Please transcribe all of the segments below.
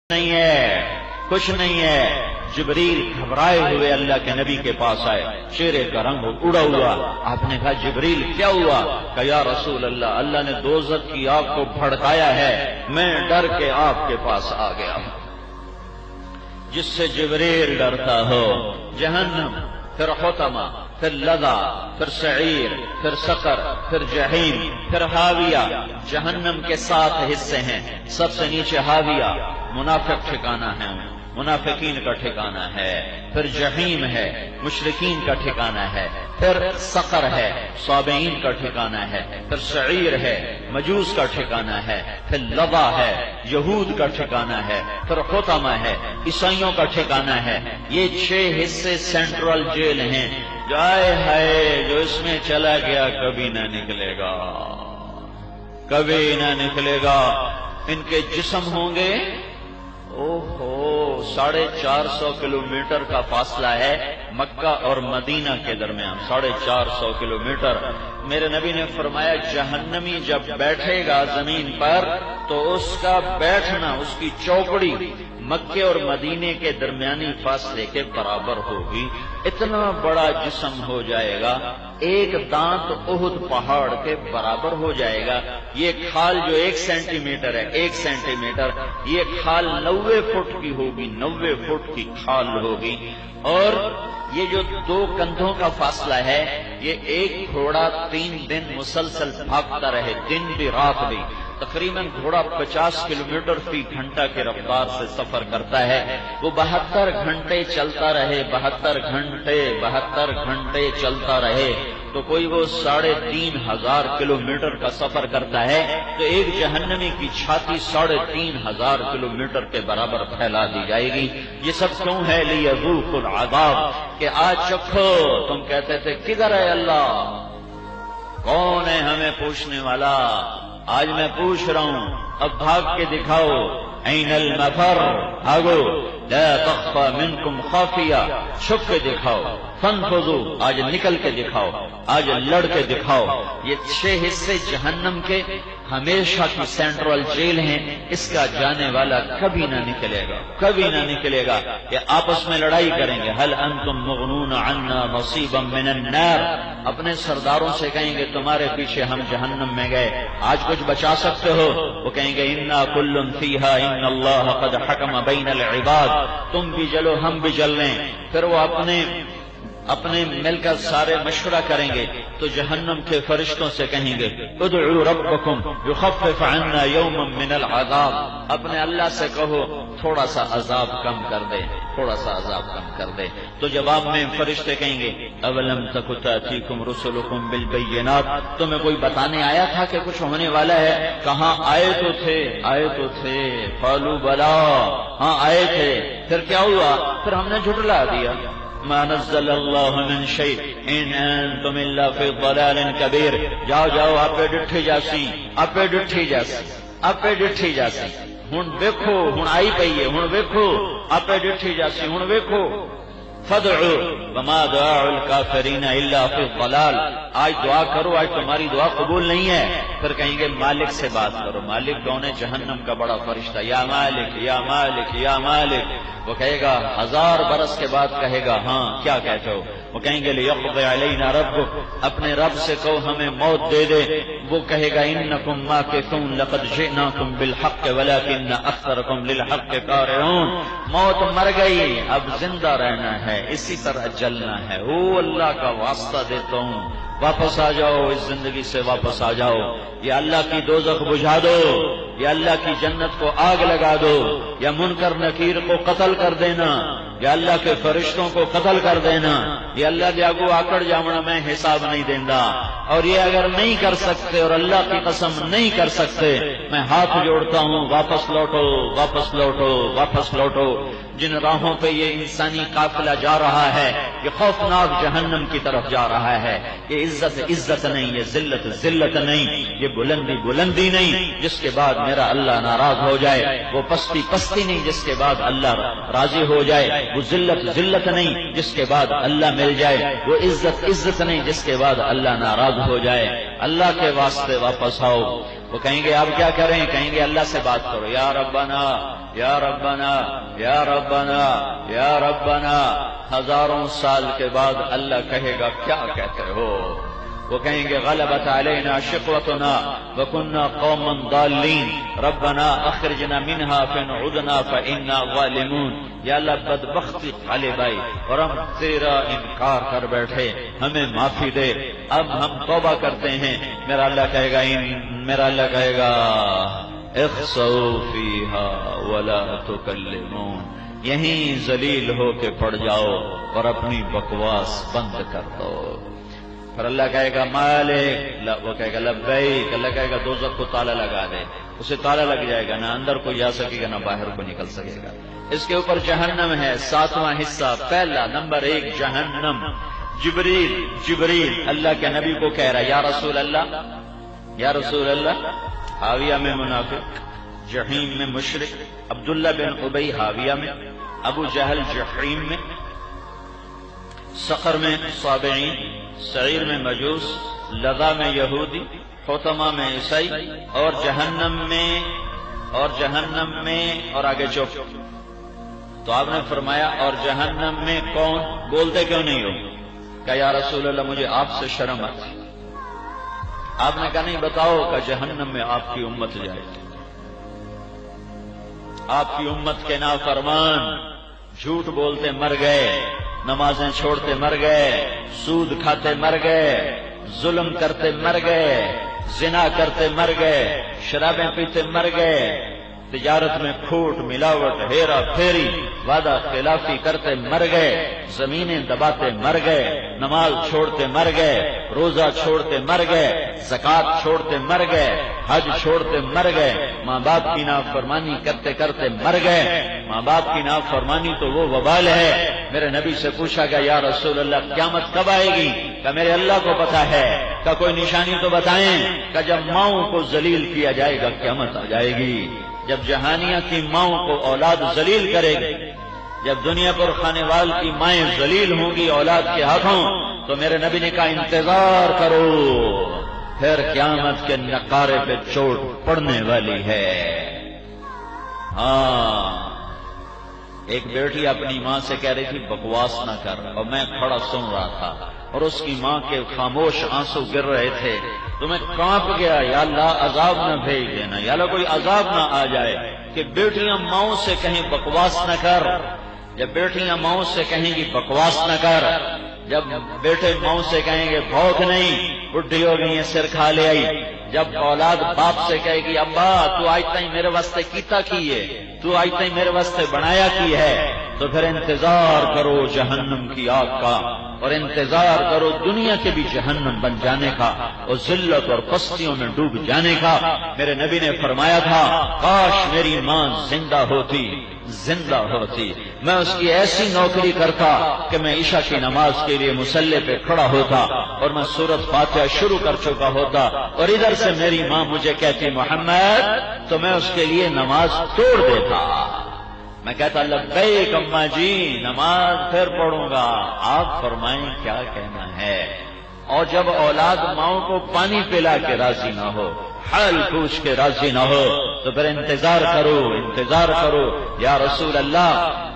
نہیں ہے، کچھ نہیں ہے۔ جبریل گھبرائے ہوئے اللہ کے نبی کے پاس آئے، چہرے کا رنگ اڑا ہوا۔ آپ نے کہا جبریل کیا ہوا؟ کہ یا رسول اللہ، اللہ نے دوزخ کی آگ کو بھڑکایا ہے، میں ڈر کے آپ کے پاس آ گیا ہوں۔ جس سے جبریل ڈرتا ہو، جہنم، پھر حطمہ، پھر لظا، پھر سعیر، پھر سقر، پھر جہیم، پھر حاویہ۔ جہنم کے 7 حصے ہیں، سب سے نیچے حاویہ، منافق ٹھکانہ ہے، منافقین کا ٹھکانہ ہے۔ پھر جہیم ہے، مشرکین کا ٹھکانہ ہے۔ پھر سقر ہے، صابئین کا ٹھکانہ ہے۔ پھر سعیر ہے، مجوس کا ٹھکانہ ہے۔ پھر لظا ہے، یہود کا ٹھکانہ ہے۔ پھر حطمہ ہے، عیسائیوں کا ٹھکانہ ہے۔ یہ 6 حصے سینٹرل جیل ہیں، جو آئے ہے جو اس میں چلا گیا کبھی نہ نکلے گا، کبھی نہ نکلے گا۔ ان کے جسم ہوں گے، اوہو 450 کلومیٹر کا فاصلہ ہے مکہ اور مدینہ کے درمیان، 450 کلومیٹر۔ میرے نبی نے فرمایا جہنمی جب بیٹھے گا زمین پر تو اس کا بیٹھنا، اس کی چوکڑی مکے اور مدینے کے درمیانی فاصلے کے برابر ہوگی۔ اتنا بڑا جسم ہو جائے گا، ایک دانت احد پہاڑ کے برابر ہو جائے گا۔ یہ کھال جو 1 سینٹی میٹر ہے، 1 سینٹی میٹر، یہ کھال 90 فٹ کی ہوگی، 90 فٹ کی کھال ہوگی۔ اور یہ جو 2 کندھوں کا فاصلہ ہے، یہ ایک گھوڑا 3 دن مسلسل بھاگتا رہے، دن بھی رات بھی، تقریباً گھوڑا 50 کلومیٹر فی گھنٹہ کی رفتار سے سفر کرتا ہے۔ وہ 72 گھنٹے چلتا رہے، 72 گھنٹے چلتا رہے تو کوئی وہ 3500 کلومیٹر کا سفر کرتا ہے، تو ایک جہنمی کی چھاتی 3500 کلومیٹر کے برابر پھیلا دی جائے گی۔ یہ سب کیوں ہے؟ لیذوقوا العذاب، کہ آج چکھو۔ تم کہتے تھے کدھر ہے اللہ، کون ہے ہمیں پوچھنے والا؟ آج میں پوچھ رہا ہوں، اب بھاگ کے دکھاؤ۔ این المفر، بھاگو، لا تخفى منکم خافیہ، چھپ کے دکھاؤ۔ فانفذوا، آج نکل کے دکھاؤ، آج لڑ کے دکھاؤ۔ یہ 6 حصے جہنم کے ہمیشہ کی سینٹرل جیل ہیں، اس کا جانے والا کبھی نہ نکلے گا، کبھی نہ نکلے گا۔ یہ آپس میں لڑائی کریں گے، هل انتم مغنون عنا نصیبا من النار، اپنے سرداروں سے کہیں گے تمہارے پیچھے ہم جہنم میں گئے، آج کچھ بچا سکتے ہو؟ وہ کہیں گے انا کل فیہا ان اللہ قد حکم بین العباد، تم بھی جلو ہم بھی جل لیں۔ پھر وہ اپنے مل کر سارے مشورہ کریں گے تو جہنم کے فرشتوں سے کہیں گے ادعوا ربکم یخفف عنا یوما من العذاب، اپنے اللہ سے کہو تھوڑا سا عذاب کم کر دے، تھوڑا سا عذاب کم کر دے۔ تو جواب میں فرشتے کہیں گے اولم تک تأتیکم رسلکم بالبینات، تمہیں کوئی بتانے آیا تھا کہ کچھ ہونے والا ہے؟ کہاں آئے تو تھے، آئے تو تھے، قالوا بلا، ہاں آئے تھے۔ پھر کیا ہوا؟ پھر ہم نے جھٹلا دیا۔ ما نزل اللہ من شیء ان انتم الا فی ضلال کبیر، جاؤ جاؤ آپے ڈٹھی جاسی، آپے ڈٹھی جاسی، آپے ڈٹھی جاسی، ہن ویکھو، ہن آئی پئی ہے، ہن ویکھو، آپے ڈٹھی جاسی، ہن ویکھو۔ فادعوا وما دعاء الکافرین الا فی الضلال، آج دعا کرو، آج تمہاری دعا قبول نہیں ہے۔ پھر کہیں گے مالک سے بات کرو، مالک کون ہے؟ جہنم کا بڑا فرشتہ، یا مالک یا مالک یا مالک۔ وہ کہے گا 1000 برس کے بعد کہے گا ہاں کیا کہتے ہو؟ وہ کہیں گے لیقضی علینا ربک، اپنے رب سے کہو ہمیں موت دے دے۔ وہ کہے گا انکم ماکثون لقد جئناکم بالحق ولکن اکثرکم للحق کارہون، موت مر گئی، اب زندہ رہنا ہے، اسی طرح جلنا ہے۔ او اللہ کا واسطہ دیتا ہوں، واپس آ جاؤ، اس زندگی سے واپس آ جاؤ، یا اللہ کی دوزخ بجھا دو، یا اللہ کی جنت کو آگ لگا دو، یا منکر نکیر کو قتل کر دینا، یا اللہ کے فرشتوں کو قتل کر دینا، یا اللہ دے آگو آکڑ جاونا میں حساب نہیں دیندا۔ اور یہ اگر نہیں کر سکتے اور اللہ کی قسم نہیں کر سکتے، میں ہاتھ جوڑتا ہوں، واپس لوٹو، واپس لوٹو، واپس لوٹو۔ جن راہوں پہ یہ انسانی قافلہ جا رہا ہے، یہ خوفناک جہنم کی طرف جا رہا ہے۔ یہ عزت عزت نہیں، یہ ذلت ذلت نہیں، یہ بلندی بلندی نہیں جس کے بعد میرا اللہ ناراض ہو جائے، وہ پستی پستی نہیں جس کے بعد اللہ راضی ہو جائے، وہ ذلت ذلت نہیں جس کے بعد اللہ مل جائے، وہ عزت عزت نہیں جس کے بعد اللہ ناراض ہو جائے۔ اللہ کے واسطے واپس آؤ۔ وہ کہیں گے آپ کیا کریں؟ کہیں گے اللہ سے بات کرو، یا ربنا یا ربنا یا ربنا یا ربنا، ہزاروں سال کے بعد اللہ کہے گا کیا کہتے ہو؟ وہ کہیں گے غلبت علینا شقوتنا وکنا قوما ضالین ربنا اخرجنا منها فإن عدنا فإنا ظالمون، یا اللہ بدبختی غالب آئی اور ہم تیرا انکار کر بیٹھے، ہمیں معافی دے، اب ہم توبہ کرتے ہیں۔ میرا اللہ کہے گا اخسؤوا فیہا ولا تکلمون، یہیں ذلیل ہو کے پڑ جاؤ اور اپنی بکواس بند کر دو۔ پھر اللہ کہے گا مالک، وہ کہے گا لبیک، اللہ کہے گا دوزخ کو تالا لگا دے، اسے تالا لگ جائے گا، نہ اندر کوئی جا سکے گا نہ باہر کو نکل سکے گا۔ اس کے اوپر جہنم ہے، 7واں حصہ، پہلا نمبر 1 جہنم۔ جبریل اللہ کے نبی کو کہہ رہا ہے یا رسول اللہ، یا رسول اللہ، حاویہ میں منافق، جحیم میں مشرک، عبداللہ بن ابی حاویہ میں، ابو جہل جحیم میں، سقر میں صابعین، سعیر میں مجوس، لظا میں یہودی، حطمہ میں عیسائی، اور جہنم میں اور آگے چوک۔ تو آپ نے فرمایا اور جہنم میں کون؟ بولتے کیوں نہیں ہو؟ کہ یا رسول اللہ مجھے آپ سے شرم آتی۔ آپ نے کہا نہیں، بتاؤ کہ جہنم میں آپ کی امت جائے گی، آپ کی امت کے نافرمان جھوٹ بولتے مر گئے، نمازیں چھوڑتے مر گئے، سود کھاتے مر گئے، ظلم کرتے مر گئے، زنا کرتے مر گئے، شرابیں پیتے مر گئے، تجارت میں کھوٹ ملاوٹ ہیرا پھیری وعدہ خلافی کرتے مر گئے، زمینیں دباتے مر گئے، نماز چھوڑتے مر گئے، روزہ چھوڑتے مر گئے، زکوٰۃ چھوڑتے مر گئے، حج چھوڑتے مر گئے، ماں باپ کی نافرمانی کرتے کرتے مر گئے۔ ماں باپ کی نافرمانی تو وہ وبال ہے۔ میرے نبی سے پوچھا گیا یا رسول اللہ قیامت کب آئے گی؟ کہ میرے اللہ کو پتا ہے۔ کہ کوئی نشانی تو بتائیں۔ کہ جب ماؤں کو ذلیل کیا جائے گا قیامت آ جائے گی، جب جہانیہ کی ماؤں کو اولاد ذلیل کرے گی، جب دنیا پر کھانے وال کی مائیں ذلیل ہوں گی اولاد کے ہاتھوں، تو میرے نبی نے کہا انتظار کرو، پھر قیامت کے نقارے پہ چوٹ پڑنے والی ہے۔ ہاں، ایک بیٹی اپنی ماں سے کہہ رہی تھی بکواس نہ کر، اور میں کھڑا سن رہا تھا اور اس کی ماں کے خاموش آنسو گر رہے تھے، تو میں کانپ گیا، یا اللہ عذاب نہ بھیج دینا، یا اللہ کوئی عذاب نہ آ جائے کہ بیٹیاں ماؤں سے کہیں بکواس نہ کر۔ جب بیٹیاں ماؤں سے کہیں گی بکواس نہ کر، جب بیٹے ماؤں سے کہیں گے بھوک نہیں، بڈھی ہو گئی ہے سر کھا لے آئی، جب اولاد باپ سے کہے گی ابا تو آج تائیں میرے واسطے کیتا کی ہے، تو آج تائیں میرے واسطے بنایا کی ہے، تو پھر انتظار کرو جہنم کی آگ کا، اور انتظار کرو دنیا کے بھی جہنم بن جانے کا اور ذلت اور پستیوں میں ڈوب جانے کا۔ میرے نبی نے فرمایا تھا کاش میری ماں زندہ ہوتی، میں اس کی ایسی نوکری کرتا کہ میں عشاء کی نماز کے لیے مصلی پہ کھڑا ہوتا اور میں سورۃ فاتحہ شروع کر چکا ہوتا، اور ادھر سے میری ماں مجھے کہتی محمد، تو میں اس کے لیے نماز توڑ دیتا۔ میں کہتا لبیک اماں جی، نماز پھر پڑھوں گا، آپ فرمائیں کیا کہنا ہے۔ اور جب اولاد ماؤں کو پانی پلا کے راضی نہ ہو، حال پوچھ کے راضی نہ ہو، تو پھر انتظار کرو یا رسول اللہ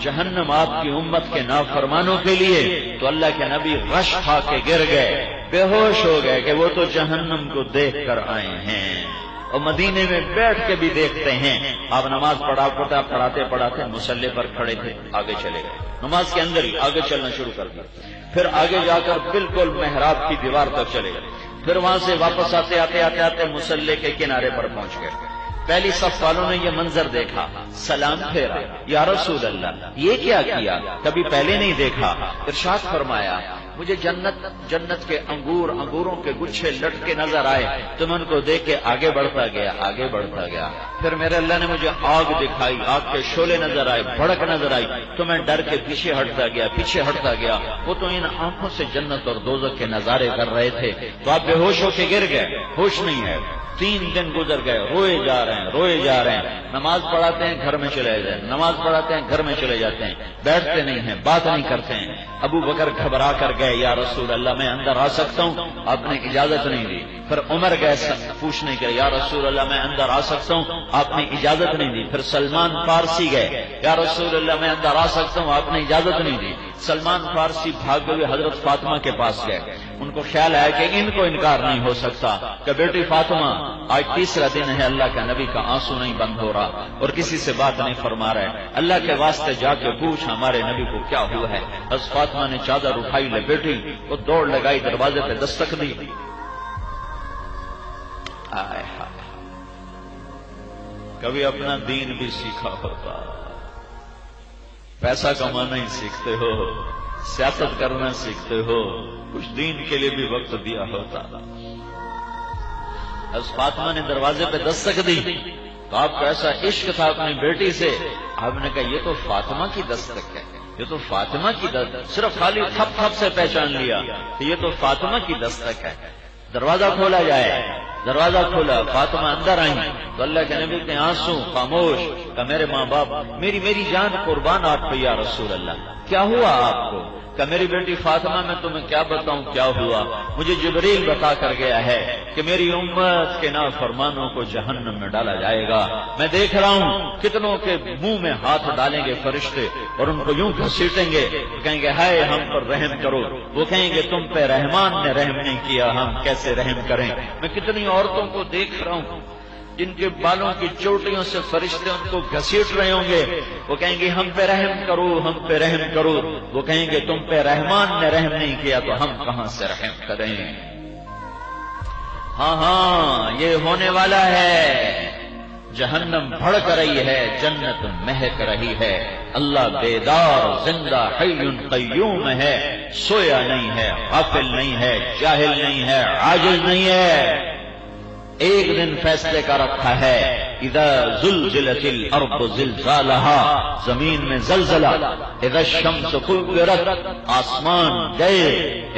جہنم آپ کی امت کے نافرمانوں کے لیے۔ تو اللہ کے نبی غش کھا کے گر گئے، بے ہوش ہو گئے کہ وہ تو جہنم کو دیکھ کر آئے ہیں، اور مدینے میں بیٹھ کے بھی دیکھتے ہیں۔ آپ نماز پڑھاتے مصلی پر کھڑے تھے، آگے چلے گئے، نماز کے اندر ہی آگے چلنا شروع کر دیا، پھر آگے جا کر بالکل محراب کی دیوار تک چلے گئے، پھر وہاں سے واپس آتے مصلی کے کنارے پر پہنچ گئے۔ پہلی صف والوں نے یہ منظر دیکھا، سلام پھیرا، یا رسول اللہ یہ کیا کیا، کبھی پہلے نہیں دیکھا۔ ارشاد فرمایا مجھے جنت کے انگوروں کے گچھے لٹکے نظر آئے، تو میں ان کو دیکھ کے آگے بڑھتا گیا۔ پھر میرے اللہ نے مجھے آگ دکھائی، آگ کے شعلے نظر آئے، بھڑک نظر آئی، تو میں ڈر کے پیچھے ہٹتا گیا۔ وہ تو ان آنکھوں سے جنت اور دوزخ کے نظارے کر رہے تھے، تو آپ بے ہوش ہو کے گر گئے، ہوش نہیں ہے۔ 3 دن گزر گئے، روئے جا رہے ہیں، نماز پڑھاتے ہیں گھر میں چلے جائیں، نماز پڑھاتے ہیں گھر میں چلے جاتے ہیں، بیٹھتے نہیں ہیں، بات نہیں کرتے ہیں۔ ابو بکر گھبرا کر گئے، یا رسول اللہ میں اندر آ سکتا ہوں؟ آپ نے اجازت نہیں دی۔ پھر عمر گئے پوچھنے کے لیے، یا رسول اللہ میں اندر آ سکتا ہوں؟ آپ نے اجازت نہیں دی۔ پھر سلمان فارسی گئے، یا رسول اللہ میں اندر آ سکتا ہوں؟ آپ نے اجازت نہیں دی۔ سلمان فارسی بھاگتے ہوئے حضرت فاطمہ کے پاس گئے، ان کو خیال آیا کہ ان کو انکار نہیں ہو سکتا کہ بیٹی فاطمہ آج تیسرا دن ہے اللہ کے نبی کا آنسو نہیں بند ہو رہا اور کسی سے بات نہیں فرما رہے، اللہ کے واسطے جا کے پوچھ ہمارے نبی کو کیا ہوا ہے۔ حضرت فاطمہ نے چادر اٹھائی، لپیٹی، وہ دوڑ لگائی، دروازے پہ دستک دی۔ کبھی اپنا دین بھی سیکھا ہوتا، پیسہ کمانا ہی سیکھتے ہو، سیاست کرنا سیکھتے ہو، کچھ دین کے لیے بھی وقت دیا ہوتا۔ حضرت فاطمہ نے دروازے پہ دستک دی تو آپ کو ایسا عشق تھا اپنی بیٹی سے، آپ نے کہا یہ تو فاطمہ کی دستک ہے، یہ تو فاطمہ کی دستک، صرف خالی تھپ تھپ سے پہچان لیا کہ یہ تو فاطمہ کی دستک ہے۔ دروازہ کھولا جائے، دروازہ کھولا، فاطمہ اندر آئیں تو اللہ کے نبی کے آنسو خاموش، کہ میرے ماں باپ، میری جان قربان آپ پہ یا رسول اللہ، کیا ہوا آپ کو؟ کہ میری بیٹی فاطمہ میں تمہیں کیا بتاؤں کیا ہوا؟ مجھے جبریل بتا کر گیا ہے کہ میری امت کے نافرمانوں کو جہنم میں ڈالا جائے گا۔ میں دیکھ رہا ہوں کتنوں کے منہ میں ہاتھ ڈالیں گے فرشتے اور ان کو یوں گھسیٹیں گے، کہیں گے ہائے ہم پر رحم کرو، وہ کہیں گے تم پہ رحمان نے رحم نہیں کیا، ہم کیسے رحم کریں۔ میں کتنی عورتوں کو دیکھ رہا ہوں جن کے بالوں کی چوٹیوں سے فرشتے ان کو گھسیٹ رہے ہوں گے، وہ کہیں گے ہم پہ رحم کرو، ہم پہ رحم کرو، وہ کہیں گے تم پہ رحمان نے رحم نہیں کیا تو ہم کہاں سے رحم کریں۔ ہاں یہ ہونے والا ہے، جہنم بھڑک رہی ہے، جنت مہک رہی ہے، اللہ بیدار زندہ حی قیوم ہے، سویا نہیں ہے، غافل نہیں ہے، جاہل نہیں ہے، عاجز نہیں ہے۔ ایک دن فیصلے کا رکھا ہے، اذا زلزلت الارض زلزالها، زمین میں زلزلہ، اذا الشمس كورت، آسمان گئے،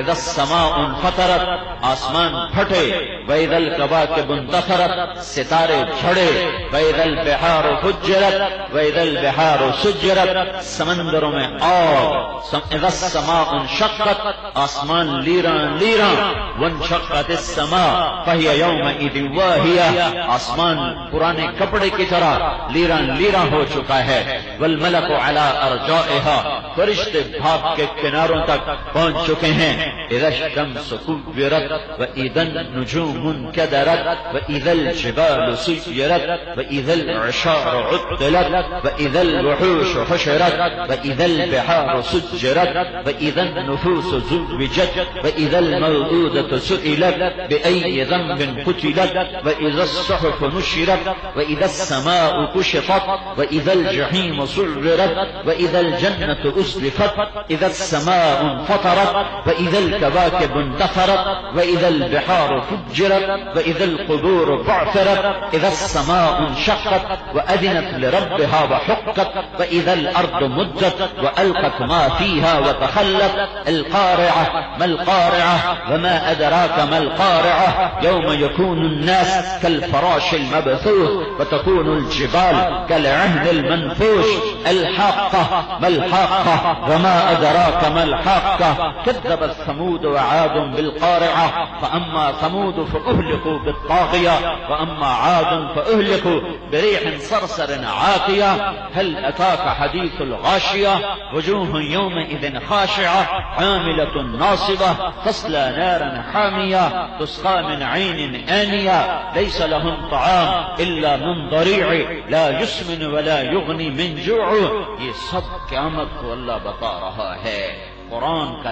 اذا السماء انفطرت، آسمان پھٹے، واذا الكواكب انتثرت، ستارے جھڑے، واذا البحار فجرت، واذا البحار سجرت، سمندروں میں آگ، اذا السماء انشقت، آسمان لیراں لیراں، وانشقت السماء فهي يومئذ واہیہ، آسمان پرانے کپڑے کی طرح لیراں لیراں ہو چکا ہے، والملک علی ارجائها، فرشتے بھاگ کے کناروں تک پہنچ چکے ہیں، اذا الشمس كورت واذا النجوم انكدرت واذا الجبال سيرت واذا العشار عطلت واذا الوحوش حشرت واذا البحار سجرت واذا النفوس زوجت واذا الموءودة سئلت بأي ذنب قتلت وإذا الصحف نشرت وإذا السماء كشطت وإذا الجحيم سعرت وإذا الجنة أزلفت إذا السماء انفطرت وإذا الكواكب انتثرت وإذا البحار فجرت وإذا القبور بعثرت إذا السماء انشقت وأذنت لربها وحقت وإذا الأرض مدت وألقت ما فيها وتخلت القارعة ما القارعة وما أدراك ما القارعة يوم يكون الناس كالفراش المبثوث وتكون الجبال كالعهن المنفوش الحاقة ما الحاقة وما أدراك ما الحاقة كذبت ثمود وعاد بالقارعة فأما ثمود فأهلكوا بالطاغية وأما عاد فأهلكوا بريح صرصر عاتية هل أتاك حديث الغاشية وجوه يومئذ خاشعة عاملة ناصبة تصلى نارا حامية تسقى من عين آنية ليس لهم طعام إلا من ضريع لا يسمن ولا يغني من جوع۔ یہ سب قیامت کو اللہ بتا رہا ہے، قرآن کا